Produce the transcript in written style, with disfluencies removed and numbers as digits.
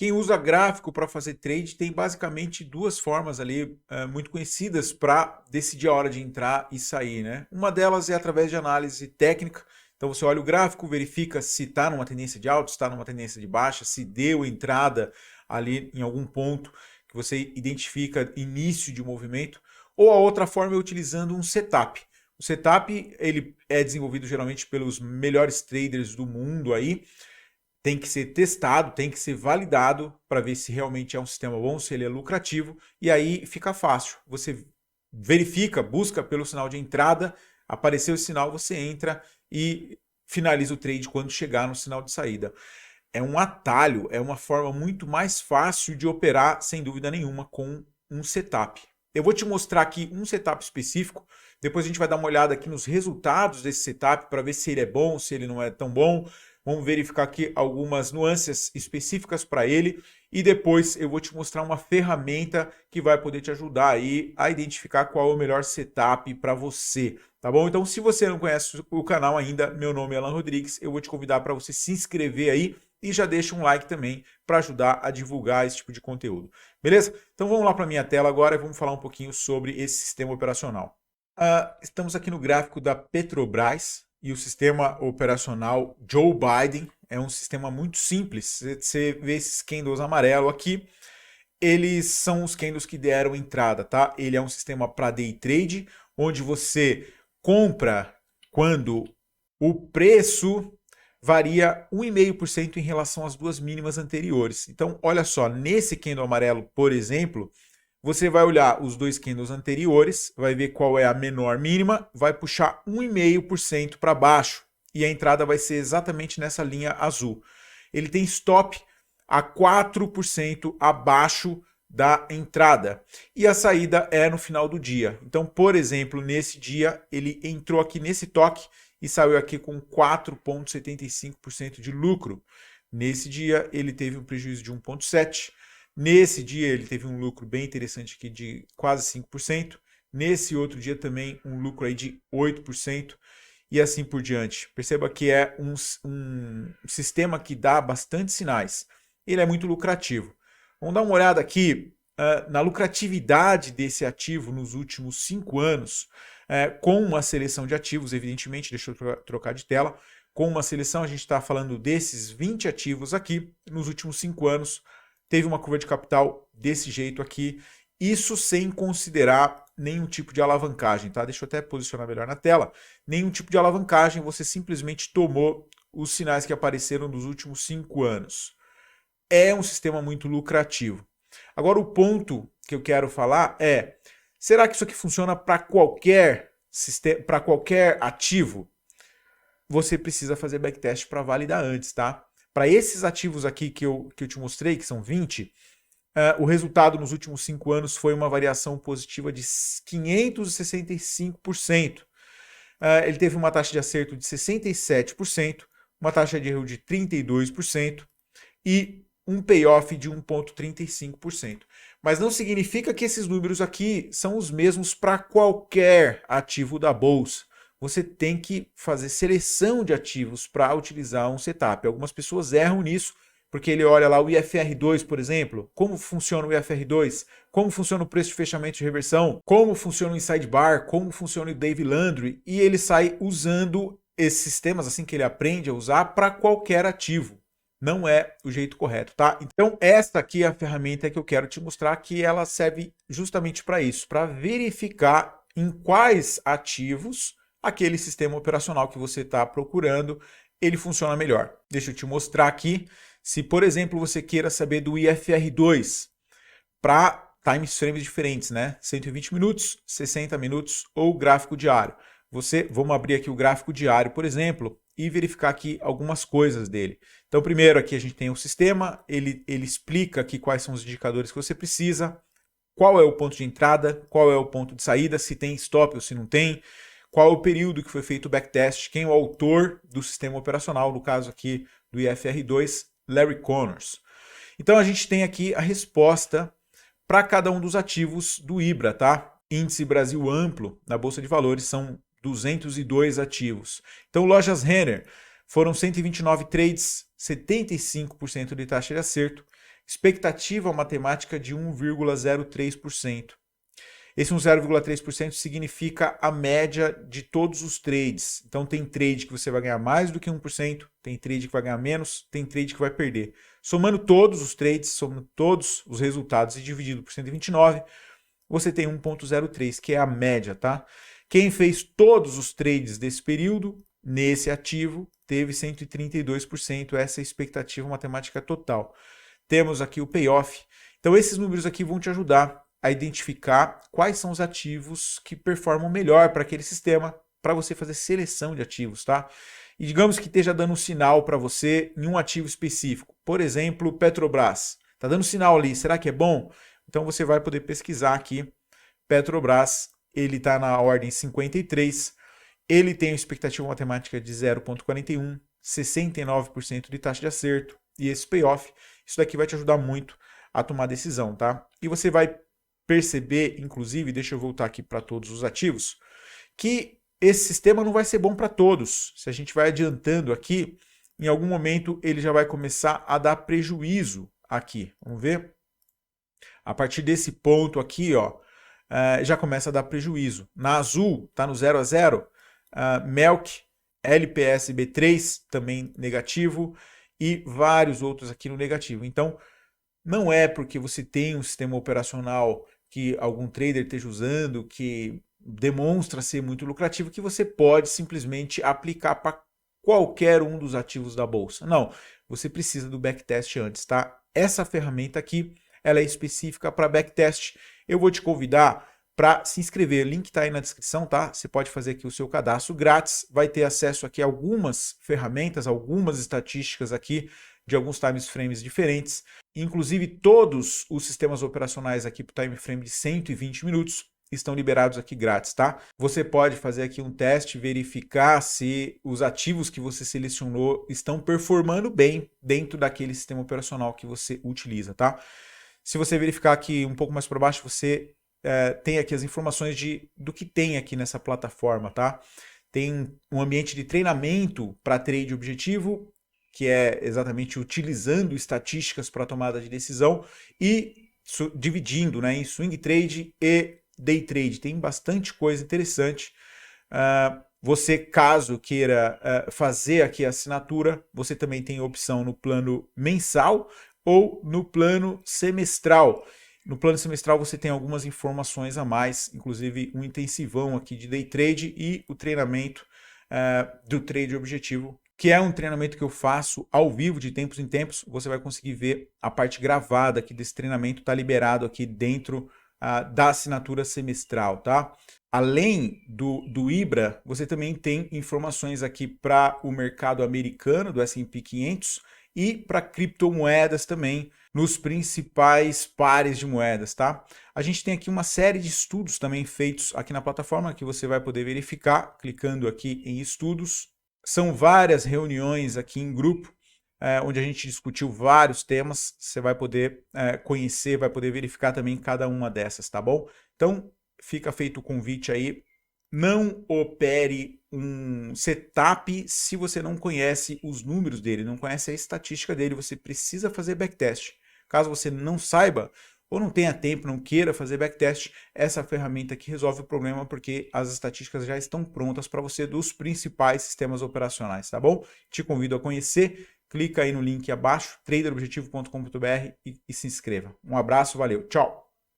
Quem usa gráfico para fazer trade tem basicamente duas formas ali muito conhecidas para decidir a hora de entrar e sair, né? Uma delas é através de análise técnica. Então você olha o gráfico, verifica se está numa tendência de alta, se está numa tendência de baixa, se deu entrada ali em algum ponto que você identifica início de movimento. Ou a outra forma é utilizando um setup. O setup ele é desenvolvido geralmente pelos melhores traders do mundo aí. Tem que ser testado, tem que ser validado para ver se realmente é um sistema bom, se ele é lucrativo, e aí fica fácil. Você verifica, busca pelo sinal de entrada, apareceu o sinal, você entra e finaliza o trade quando chegar no sinal de saída. É um atalho, é uma forma muito mais fácil de operar, sem dúvida nenhuma, com um setup. Eu vou te mostrar aqui um setup específico, depois a gente vai dar uma olhada aqui nos resultados desse setup para ver se ele é bom, se ele não é tão bom. Vamos verificar aqui algumas nuances específicas para ele e depois eu vou te mostrar uma ferramenta que vai poder te ajudar aí a identificar qual é o melhor setup para você, tá bom? Então, se você não conhece o canal ainda, meu nome é Alan Rodrigues, eu vou te convidar para você se inscrever aí e já deixa um like também para ajudar a divulgar esse tipo de conteúdo, beleza? Então vamos lá para a minha tela agora e vamos falar um pouquinho sobre esse sistema operacional. Estamos aqui no gráfico da Petrobras e o sistema operacional Joe Biden é um sistema muito simples. Você vê esses candles amarelo aqui, eles são os candles que deram entrada, tá? Ele é um sistema para day trade, onde você compra quando o preço varia 1,5% em relação às duas mínimas anteriores. Então, olha só, nesse candle amarelo, por exemplo, você vai olhar os dois candles anteriores, vai ver qual é a menor mínima, vai puxar 1,5% para baixo e a entrada vai ser exatamente nessa linha azul. Ele tem stop a 4% abaixo da entrada e a saída é no final do dia. Então, por exemplo, nesse dia ele entrou aqui nesse toque e saiu aqui com 4,75% de lucro. Nesse dia ele teve um prejuízo de 1,7%. Nesse dia ele teve um lucro bem interessante aqui de quase 5%. Nesse outro dia também um lucro aí de 8% e assim por diante. Perceba que é um sistema que dá bastante sinais. Ele é muito lucrativo. Vamos dar uma olhada aqui na lucratividade desse ativo nos últimos 5 anos, com uma seleção de ativos, evidentemente, deixa eu trocar de tela. Com uma seleção, a gente está falando desses 20 ativos aqui, nos últimos 5 anos, teve uma curva de capital desse jeito aqui, isso sem considerar nenhum tipo de alavancagem, tá? Deixa eu até posicionar melhor na tela. Nenhum tipo de alavancagem, você simplesmente tomou os sinais que apareceram nos últimos 5 anos. É um sistema muito lucrativo. Agora o ponto que eu quero falar é, será que isso aqui funciona para qualquer sistema, para qualquer ativo? Você precisa fazer backtest para validar antes, tá? Para esses ativos aqui que eu te mostrei, que são 20, o resultado nos últimos 5 anos foi uma variação positiva de 565%. Ele teve uma taxa de acerto de 67%, uma taxa de erro de 32% e um payoff de 1,35%. Mas não significa que esses números aqui são os mesmos para qualquer ativo da bolsa. Você tem que fazer seleção de ativos para utilizar um setup. Algumas pessoas erram nisso, porque ele olha lá o IFR2, por exemplo, como funciona o IFR2, como funciona o preço de fechamento de reversão, como funciona o Inside Bar, como funciona o Dave Landry, e ele sai usando esses sistemas assim que ele aprende a usar para qualquer ativo. Não é o jeito correto, tá? Então esta aqui é a ferramenta que eu quero te mostrar, que ela serve justamente para isso, para verificar em quais ativos aquele sistema operacional que você está procurando, ele funciona melhor. Deixa eu te mostrar aqui. Se, por exemplo, você queira saber do IFR2 para time frames diferentes, né? 120 minutos, 60 minutos ou gráfico diário. Vamos abrir aqui o gráfico diário, por exemplo, e verificar aqui algumas coisas dele. Então, primeiro aqui a gente tem o sistema, ele explica aqui quais são os indicadores que você precisa, qual é o ponto de entrada, qual é o ponto de saída, se tem stop ou se não tem, qual é o período que foi feito o backtest, quem é o autor do sistema operacional, no caso aqui do IFR2, Larry Connors. Então a gente tem aqui a resposta para cada um dos ativos do IBRA, tá? Índice Brasil Amplo, na Bolsa de Valores, são 202 ativos. Então lojas Renner, foram 129 trades, 75% de taxa de acerto. expectativa matemática de 1,03%. Esse 1,03% significa a média de todos os trades. Então tem trade que você vai ganhar mais do que 1%, tem trade que vai ganhar menos, tem trade que vai perder. Somando todos os trades, somando todos os resultados e dividido por 129, você tem 1,03, que é a média, tá? Quem fez todos os trades desse período, nesse ativo, teve 132%, essa é a expectativa matemática total. Temos aqui o payoff. Então esses números aqui vão te ajudar a identificar quais são os ativos que performam melhor para aquele sistema, para você fazer seleção de ativos, tá? E digamos que esteja dando um sinal para você em um ativo específico. Por exemplo, Petrobras. Está dando sinal ali, será que é bom? Então você vai poder pesquisar aqui. Petrobras, ele está na ordem 53, ele tem uma expectativa matemática de 0,41, 69% de taxa de acerto, e esse payoff, isso daqui vai te ajudar muito a tomar decisão, tá? E você vai perceber, inclusive, deixa eu voltar aqui para todos os ativos, que esse sistema não vai ser bom para todos. Se a gente vai adiantando aqui, em algum momento ele já vai começar a dar prejuízo aqui. Vamos ver? A partir desse ponto aqui, ó, já começa a dar prejuízo. Na azul, está no 0 a 0, Melk, LPS B3 também negativo e vários outros aqui no negativo. Então, não é porque você tem um sistema operacional que algum trader esteja usando, que demonstra ser muito lucrativo, que você pode simplesmente aplicar para qualquer um dos ativos da bolsa. Não, você precisa do backtest antes, tá? Essa ferramenta aqui, ela é específica para backtest. Eu vou te convidar para se inscrever, o link está aí na descrição, tá? Você pode fazer aqui o seu cadastro grátis, vai ter acesso aqui a algumas ferramentas, algumas estatísticas aqui de alguns time frames diferentes, inclusive todos os sistemas operacionais aqui para o time frame de 120 minutos estão liberados aqui grátis, tá? Você pode fazer aqui um teste, verificar se os ativos que você selecionou estão performando bem dentro daquele sistema operacional que você utiliza, tá? Se você verificar aqui um pouco mais para baixo, você tem aqui as informações do que tem aqui nessa plataforma, tá? Tem um ambiente de treinamento para trade objetivo, que é exatamente utilizando estatísticas para tomada de decisão e dividindo, né, em swing trade e day trade. Tem bastante coisa interessante. Você, caso queira fazer aqui a assinatura, você também tem a opção no plano mensal ou no plano semestral. No plano semestral você tem algumas informações a mais, inclusive um intensivão aqui de day trade e o treinamento do trade objetivo, que é um treinamento que eu faço ao vivo de tempos em tempos. Você vai conseguir ver a parte gravada aqui desse treinamento, está liberado aqui dentro da assinatura semestral, tá? Além do IBRA, você também tem informações aqui para o mercado americano, do S&P 500, e para criptomoedas também, nos principais pares de moedas, tá? A gente tem aqui uma série de estudos também feitos aqui na plataforma, que você vai poder verificar, clicando aqui em estudos. São várias reuniões aqui em grupo, onde a gente discutiu vários temas. Você vai poder conhecer, vai poder verificar também cada uma dessas, tá bom? Então, fica feito o convite aí. Não opere um setup se você não conhece os números dele, não conhece a estatística dele. Você precisa fazer backtest. Caso você não saiba ou não tenha tempo, não queira fazer backtest, essa ferramenta aqui resolve o problema, porque as estatísticas já estão prontas para você dos principais sistemas operacionais, tá bom? Te convido a conhecer, clica aí no link abaixo, traderobjetivo.com.br e se inscreva. Um abraço, valeu, tchau!